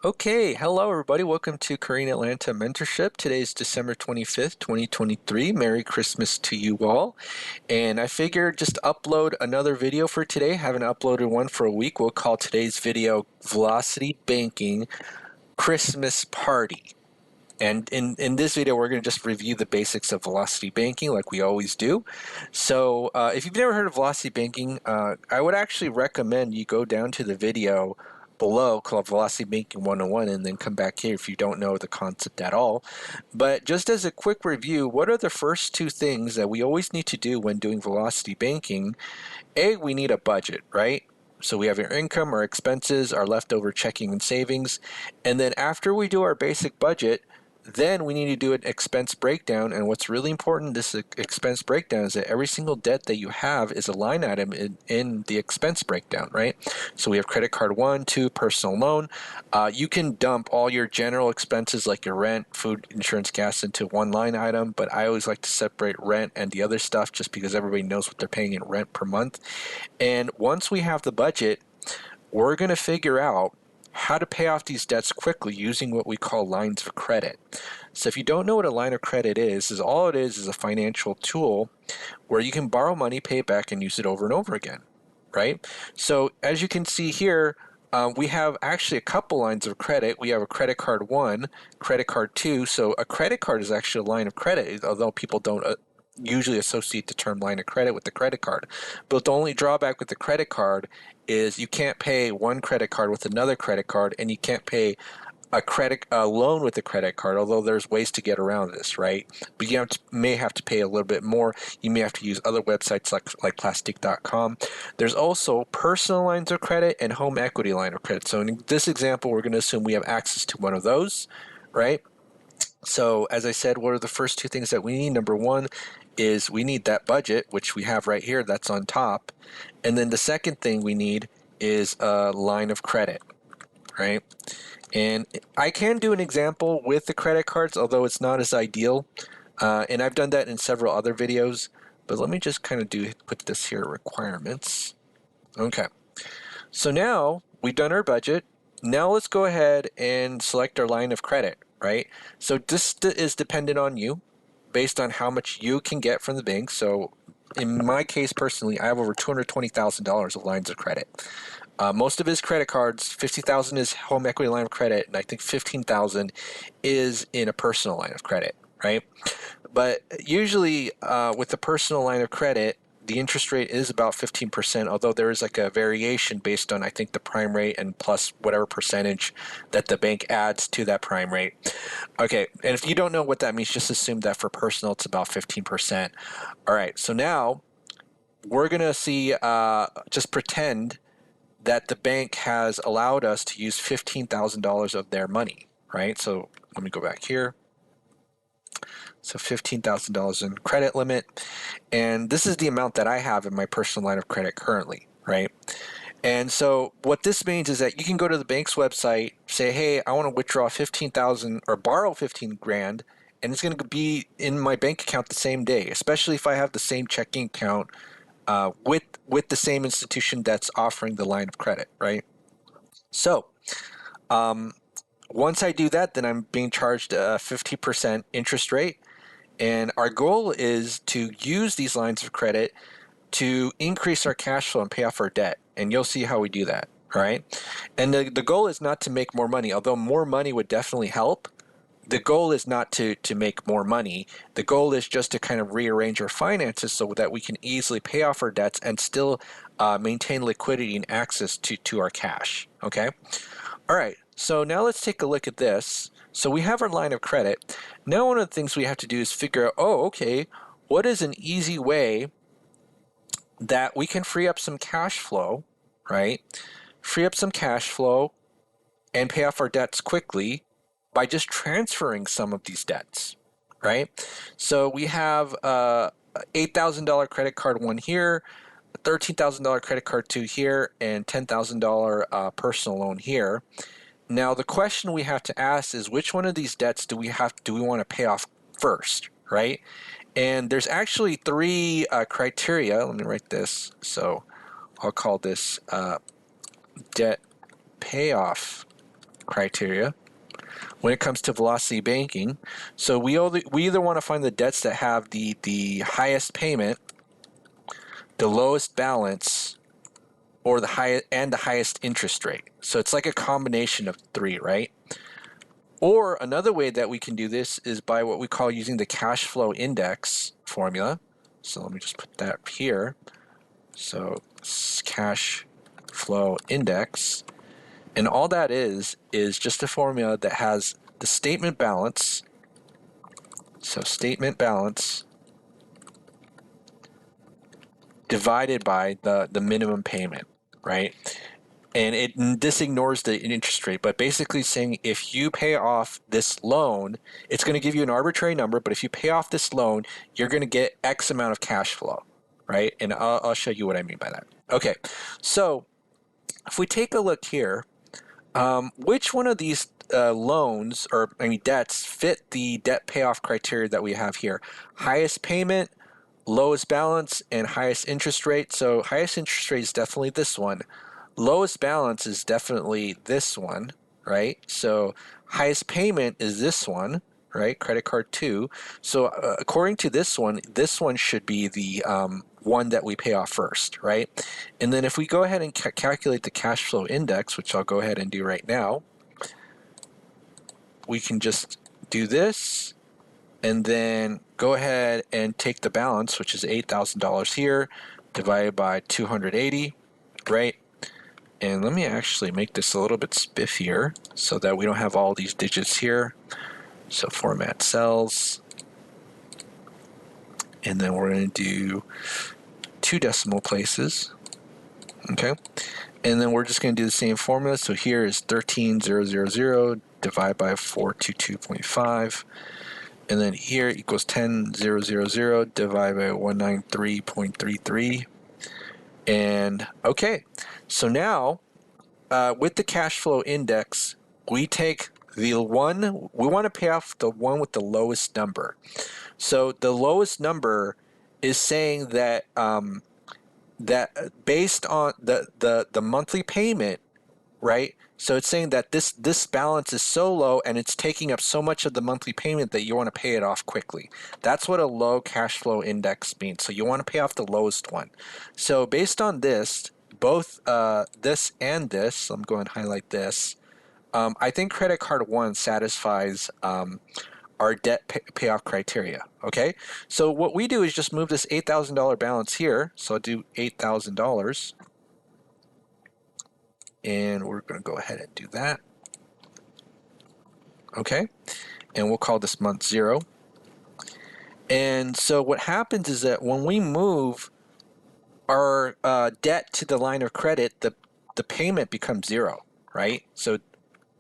Okay, hello everybody. Welcome to Korean Atlanta Mentorship. Today is December 25th, 2023. Merry Christmas to you all. And I figured just upload another video for today. Haven't uploaded one for a week. We'll call today's video Velocity Banking Christmas Party. And in this video, we're going to just review the basics of velocity banking like we always do. So if you've never heard of velocity banking, I would actually recommend you go down to the video below called Velocity Banking 101 and then come back here if you don't know the concept at all. But just as a quick review, what are the first two things that we always need to do when doing velocity banking? A, we need a budget, right? So we have our income, our expenses, our leftover checking and savings. And then after we do our basic budget, then we need to do an expense breakdown. And what's really important, this expense breakdown, is that every single debt that you have is a line item in the expense breakdown, right? So we have credit card one, two, personal loan. You can dump all your general expenses like your rent, food, insurance, gas into one line item, but I always like to separate rent and the other stuff just because everybody knows what they're paying in rent per month. And once we have the budget, we're going to figure out how to pay off these debts quickly using what we call lines of credit. So if you don't know what a line of credit is all it is a financial tool where you can borrow money, pay it back, and use it over and over again, right? So as you can see here, we have actually a couple lines of credit. We have a credit card one, credit card two. So a credit card is actually a line of credit, although people don't usually associate the term line of credit with the credit card. But the only drawback with the credit card is you can't pay one credit card with another credit card, and you can't pay a loan with a credit card, although there's ways to get around this, right? But may have to pay a little bit more. You may have to use other websites like plastic.com. There's also personal lines of credit and home equity line of credit. So in this example, we're going to assume we have access to one of those, right? So as I said, what are the first two things that we need? Number one is we need that budget, which we have right here, that's on top. And then the second thing we need is a line of credit, right? And I can do an example with the credit cards, although it's not as ideal. And I've done that in several other videos. But let me just kind of put this here, requirements. Okay. So now we've done our budget. Now let's go ahead and select our line of credit, right? So this is dependent on you based on how much you can get from the bank. So in my case personally, I have over $220,000 of lines of credit. Most of his credit cards, 50,000 is home equity line of credit, and I think 15,000 is in a personal line of credit, right? But usually with the personal line of credit, the interest rate is about 15%, although there is like a variation based on, I think, the prime rate and plus whatever percentage that the bank adds to that prime rate. Okay, and if you don't know what that means, just assume that for personal, it's about 15%. All right, so now we're going to see, just pretend that the bank has allowed us to use $15,000 of their money, right? So let me go back here. So $15,000 in credit limit. And this is the amount that I have in my personal line of credit currently, right? And so what this means is that you can go to the bank's website, say, hey, I want to withdraw 15,000 or borrow 15 grand, and it's going to be in my bank account the same day, especially if I have the same checking account with the same institution that's offering the line of credit, right? So once I do that, then I'm being charged a 50% interest rate. And our goal is to use these lines of credit to increase our cash flow and pay off our debt. And you'll see how we do that, right? And the goal is not to make more money, although more money would definitely help. The goal is not to make more money. The goal is just to kind of rearrange our finances so that we can easily pay off our debts and still maintain liquidity and access to our cash, okay? All right, so now let's take a look at this. So we have our line of credit. Now one of the things we have to do is figure out, okay, what is an easy way that we can free up some cash flow, right? Free up some cash flow and pay off our debts quickly by just transferring some of these debts, right? So we have $8,000 credit card one here, $13,000 credit card two here, and $10,000 personal loan here. Now the question we have to ask is which one of these debts do we want to pay off first, right? And there's actually three criteria. Let me write this. So I'll call this debt payoff criteria when it comes to velocity banking. So we either want to find the debts that have the highest payment, the lowest balance, or the highest interest rate. So it's like a combination of three, right? Or another way that we can do this is by what we call using the cash flow index formula. So let me just put that here. So cash flow index. And all that is just a formula that has the statement balance. So statement balance divided by the minimum payment, right? And this ignores the interest rate, but basically saying if you pay off this loan, it's going to give you an arbitrary number, but if you pay off this loan, you're going to get X amount of cash flow, right? And I'll show you what I mean by that. Okay, so if we take a look here, which one of these loans or debts fit the debt payoff criteria that we have here? Highest payment, lowest balance, and highest interest rate. So highest interest rate is definitely this one. Lowest balance is definitely this one, right? So highest payment is this one, right? Credit card 2. So according to this one should be the one that we pay off first, right? And then if we go ahead and calculate the cash flow index, which I'll go ahead and do right now, we can just do this and then go ahead and take the balance, which is $8,000 here, divided by 280, right? And let me actually make this a little bit spiffier so that we don't have all these digits here. So format cells. And then we're going to do 2 decimal places. Okay. And then we're just going to do the same formula. So here is 13,000 divided by 422.5. And then here equals 10,000 divided by 193.33. And okay. So now, with the cash flow index, we take the one, we want to pay off the one with the lowest number. So the lowest number is saying that that based on the monthly payment, right? So it's saying that this balance is so low and it's taking up so much of the monthly payment that you want to pay it off quickly. That's what a low cash flow index means. So you want to pay off the lowest one. So based on this, both this and this, I'm going to highlight this. I think credit card 1 satisfies our debt payoff criteria. Okay, so what we do is just move this $8,000 balance here. So I'll do $8,000. And we're going to go ahead and do that. Okay, and we'll call this month 0. And so what happens is that when we move our debt to the line of credit, the payment becomes 0, right? So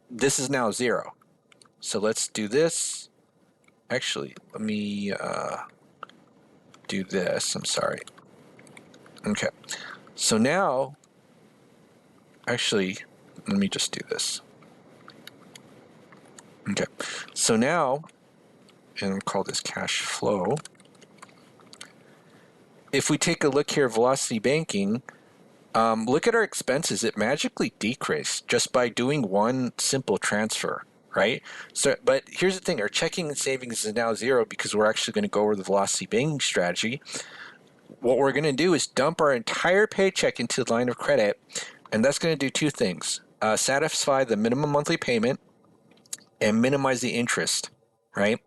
this is now 0. So let's do this. Actually, let me do this. I'm sorry. Okay, so now, actually, let me just do this. Okay, so now, and we'll call this cash flow. If we take a look here, velocity banking, look at our expenses. It magically decreased just by doing one simple transfer, right? So, but here's the thing: our checking and savings is now 0 because we're actually going to go over the velocity banking strategy. What we're going to do is dump our entire paycheck into the line of credit, and that's going to do 2 things: satisfy the minimum monthly payment and minimize the interest, right?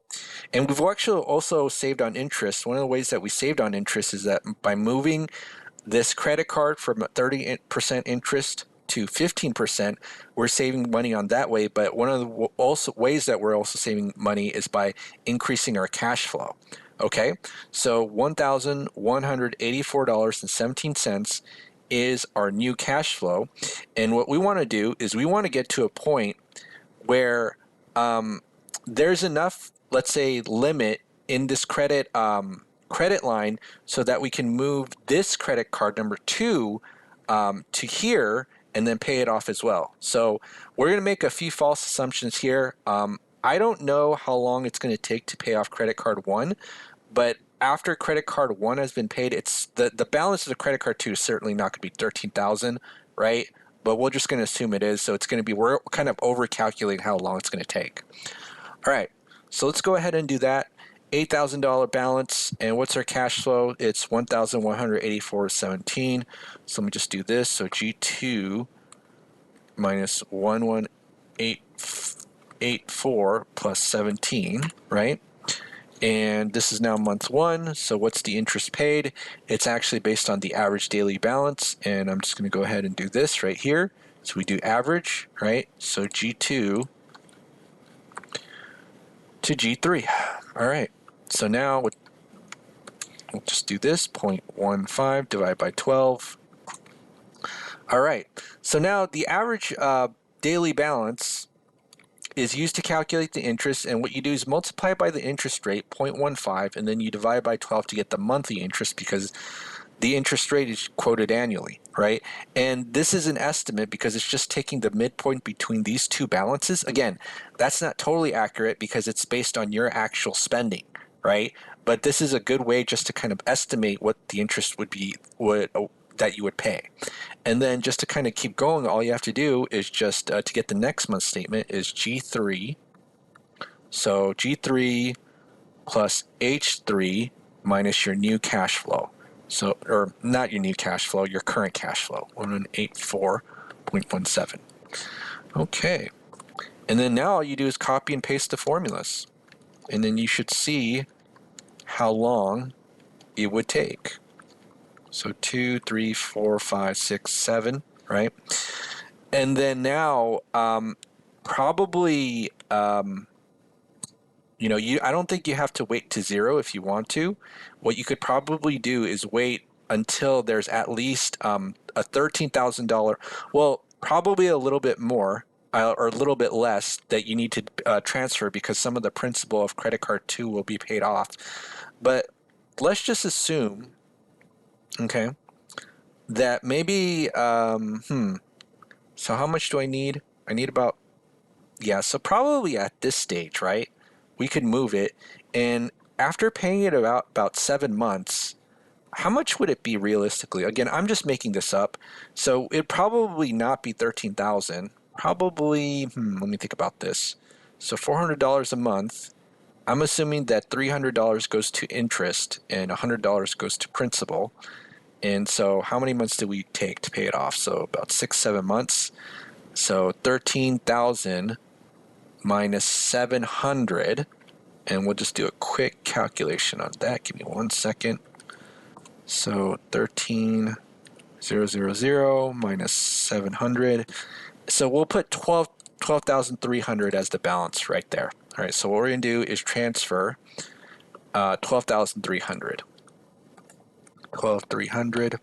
And we've actually also saved on interest. One of the ways that we saved on interest is that by moving this credit card from 30% interest to 15%, we're saving money on that way. But one of the also ways that we're also saving money is by increasing our cash flow. Okay, so $1,184.17 is our new cash flow. And what we want to do is we want to get to a point where there's enough, let's say, limit in this credit line so that we can move this credit card number 2 to here and then pay it off as well. So we're going to make a few false assumptions here. I don't know how long it's going to take to pay off credit card 1, but after credit card 1 has been paid, it's the balance of the credit card 2 is certainly not going to be $13,000, right? but we're just going to assume it is. So it's going to be, we're kind of over calculating how long it's going to take. All right, so let's go ahead and do that. $8,000 balance, and what's our cash flow? It's $1,184.17. So let me just do this. So G2 minus 11884 plus 17, right? And this is now month one. So what's the interest paid? It's actually based on the average daily balance. And I'm just going to go ahead and do this right here. So we do average, right? So G2 to G3. All right. So now we'll just do this, 0.15 divided by 12. All right. So now the average daily balance is used to calculate the interest, and what you do is multiply by the interest rate, 0.15, and then you divide by 12 to get the monthly interest because the interest rate is quoted annually, right? And this is an estimate because it's just taking the midpoint between these two balances. Again, that's not totally accurate because it's based on your actual spending, right? But this is a good way just to kind of estimate what the interest would be, that you would pay. And then just to kind of keep going, all you have to do is just to get the next month statement is G3. So G3 plus H3 minus your new cash flow. So, or not your new cash flow, your current cash flow, 184.17. Okay. And then now all you do is copy and paste the formulas. And then you should see how long it would take. So 2, 3, 4, 5, 6, 7, right? And then now, probably, I don't think you have to wait to 0 if you want to. What you could probably do is wait until there's at least a $13,000, well, probably a little bit more or a little bit less that you need to transfer because some of the principal of credit card 2 will be paid off. But let's just assume, okay, that maybe, so how much do I need? I need about, so probably at this stage, right? We could move it. And after paying it about 7 months, how much would it be realistically? Again, I'm just making this up. So it'd probably not be 13,000. Probably, let me think about this. So $400 a month. I'm assuming that $300 goes to interest and $100 goes to principal. And so how many months do we take to pay it off? So about 6-7 months. So 13,000 minus 700, and we'll just do a quick calculation on that. Give me 1 second. So 13,000 minus 700. So we'll put 12,300 as the balance right there. All right, so what we're going to do is transfer 12,300. 12,300.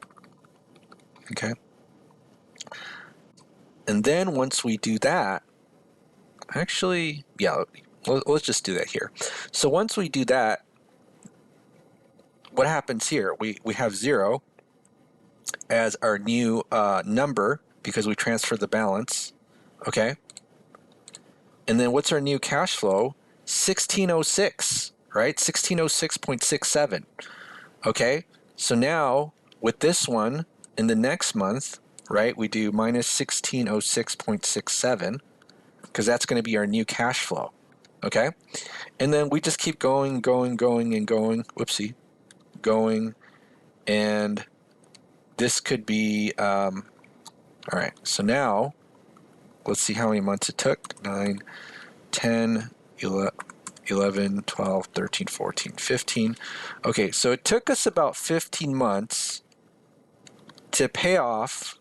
Okay. And then once we do that, actually, let's just do that here. So once we do that, what happens here? We have 0 as our new number because we transferred the balance. Okay. And then what's our new cash flow? 1606, right? 1606.67. Okay. So now with this one in the next month, right, we do minus 1606.67 because that's going to be our new cash flow. Okay. And then we just keep going. Whoopsie. Going. And this could be, all right. So now let's see how many months it took. 9, 10, 11, 12, 13, 14, 15. Okay, so it took us about 15 months to pay off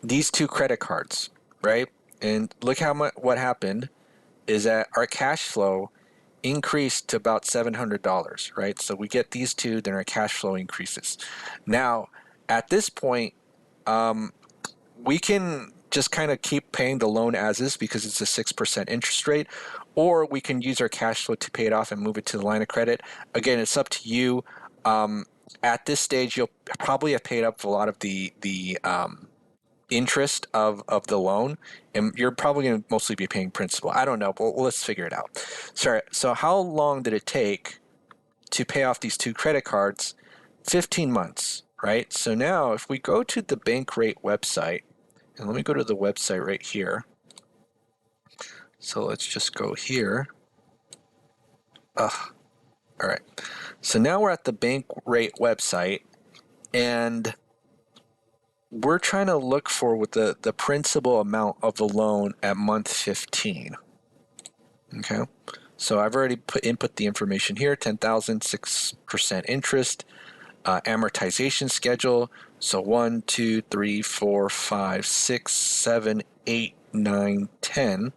these 2 credit cards, right? And look what happened is that our cash flow increased to about $700, right? So we get these 2, then our cash flow increases. Now, at this point, we can just kind of keep paying the loan as is because it's a 6% interest rate, or we can use our cash flow to pay it off and move it to the line of credit. Again, it's up to you. At this stage, you'll probably have paid up a lot of the interest of the loan, and you're probably going to mostly be paying principal. I don't know, but let's figure it out. Sorry. So how long did it take to pay off these 2 credit cards? 15 months, right? So now if we go to the Bankrate website, And let me go to the website right here. So let's just go here. All right. So now we're at the Bankrate website, and we're trying to look for what the principal amount of the loan at month 15. Okay. So I've already input the information here, 10,000, 6% interest, amortization schedule. So 1, 2, 3, 4, 5, 6, 7, 8, 9, 10.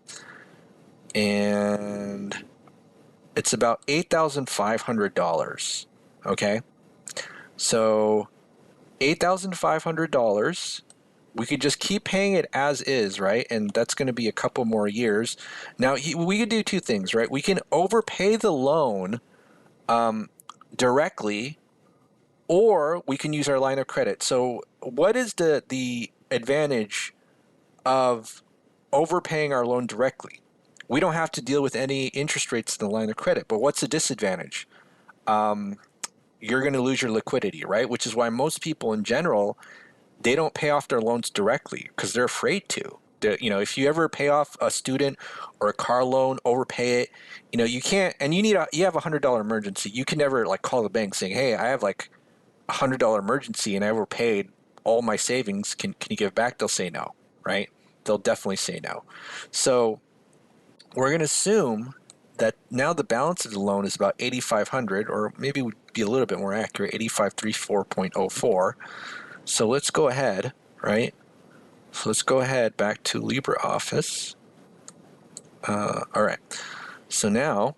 And it's about $8,500. Okay. So $8,500, we could just keep paying it as is, right? And that's going to be a couple more years. Now, we could do two things, right? We can overpay the loan directly, or we can use our line of credit. So what is the advantage of overpaying our loan directly? We don't have to deal with any interest rates in the line of credit, but what's the disadvantage? You're going to lose your liquidity, right? Which is why most people in general, they don't pay off their loans directly because they're afraid to. If you ever pay off a student or a car loan, overpay it, you can't, and you have $100 emergency. You can never like call the bank saying, "Hey, I have like $100 emergency and I overpaid all my savings. Can you give back?" They'll say no, right? They'll definitely say no. So we're going to assume that now the balance of the loan is about 8,500, or maybe would be a little bit more accurate, 8,534.04. So let's go ahead, right? So let's go ahead back to LibreOffice. All right. So now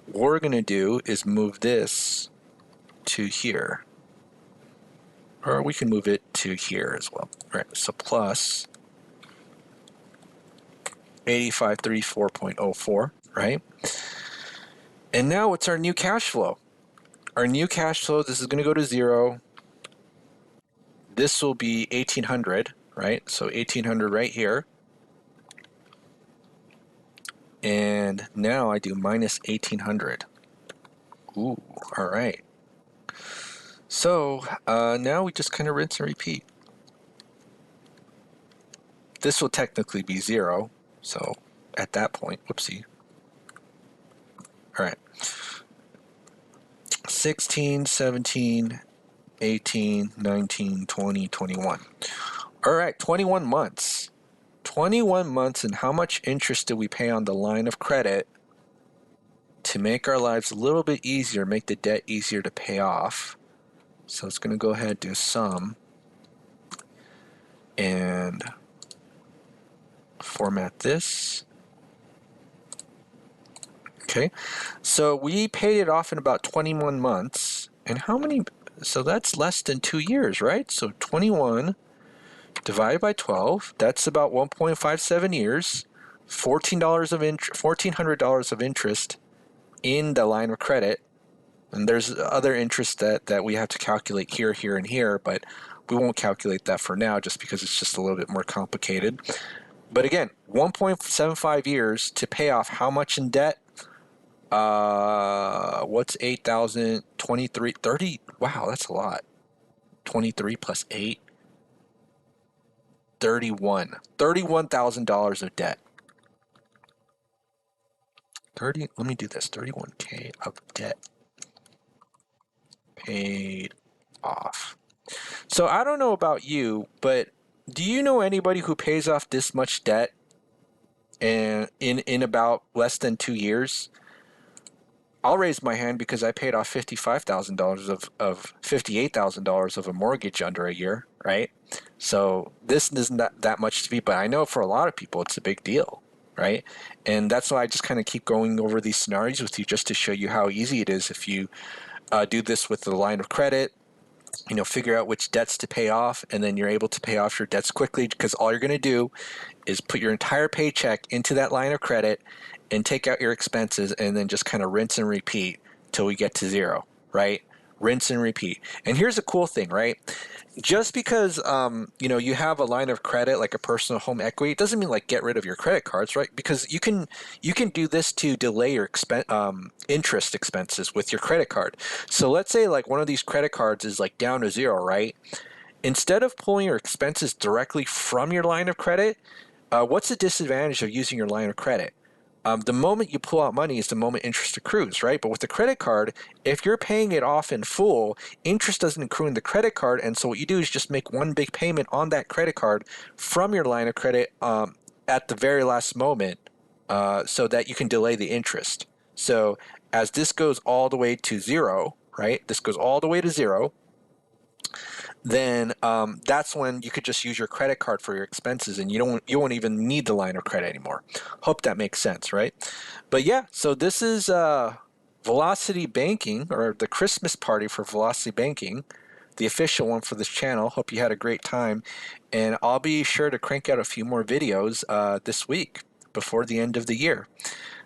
what we're going to do is move this to here. Or we can move it to here as well. All right. So plus 8534.04, right? And now what's our new cash flow? Our new cash flow, this is going to go to 0. This will be 1,800, right? So 1,800 right here. And now I do minus 1,800. Ooh, all right. So now we just kind of rinse and repeat. This will technically be 0. So at that point, whoopsie. All right. 16, 17, 18, 19, 20, 21. All right, 21 months. 21 months, and how much interest do we pay on the line of credit to make our lives a little bit easier, make the debt easier to pay off? So it's going to go ahead and do sum and format this. Okay, so we paid it off in about 21 months. And how many? So that's less than 2 years, right? So 21 divided by 12, that's about 1.57 years, $1,400 of interest in the line of credit. And there's other interest that we have to calculate here, here, and here, but we won't calculate that for now just because it's just a little bit more complicated. But again, 1.75 years to pay off how much in debt? What's 8,000, 23, 30? Wow, that's a lot. 23 plus 8, 31. $31,000 of debt. Let me do this. 31K of debt paid off. So I don't know about you, but do you know anybody who pays off this much debt and in about less than 2 years? I'll raise my hand because I paid off $55,000 of $58,000 of a mortgage under a year, right? So this isn't that much to be, but I know for a lot of people it's a big deal, right? And that's why I just kind of keep going over these scenarios with you just to show you how easy it is if you do this with the line of credit. Figure out which debts to pay off, and then you're able to pay off your debts quickly because all you're going to do is put your entire paycheck into that line of credit and take out your expenses and then just kind of rinse and repeat till we get to 0, right? Rinse and repeat. And here's a cool thing, right? Just because you have a line of credit like a personal home equity, it doesn't mean like get rid of your credit cards, right? Because you can do this to delay your interest expenses with your credit card. So let's say like one of these credit cards is like down to 0, right? Instead of pulling your expenses directly from your line of credit, what's the disadvantage of using your line of credit? The moment you pull out money is the moment interest accrues, right? But with the credit card, if you're paying it off in full, interest doesn't accrue in the credit card. And so what you do is just make one big payment on that credit card from your line of credit at the very last moment so that you can delay the interest. So as this goes all the way to zero, right? This goes all the way to zero, then that's when you could just use your credit card for your expenses, and you won't even need the line of credit anymore. Hope that makes sense, right? But yeah, so this is Velocity Banking, or the Christmas party for Velocity Banking, the official one for this channel. Hope you had a great time, and I'll be sure to crank out a few more videos this week before the end of the year.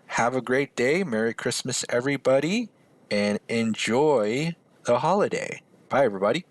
Have a great day. Merry Christmas, everybody, and enjoy the holiday. Bye, everybody.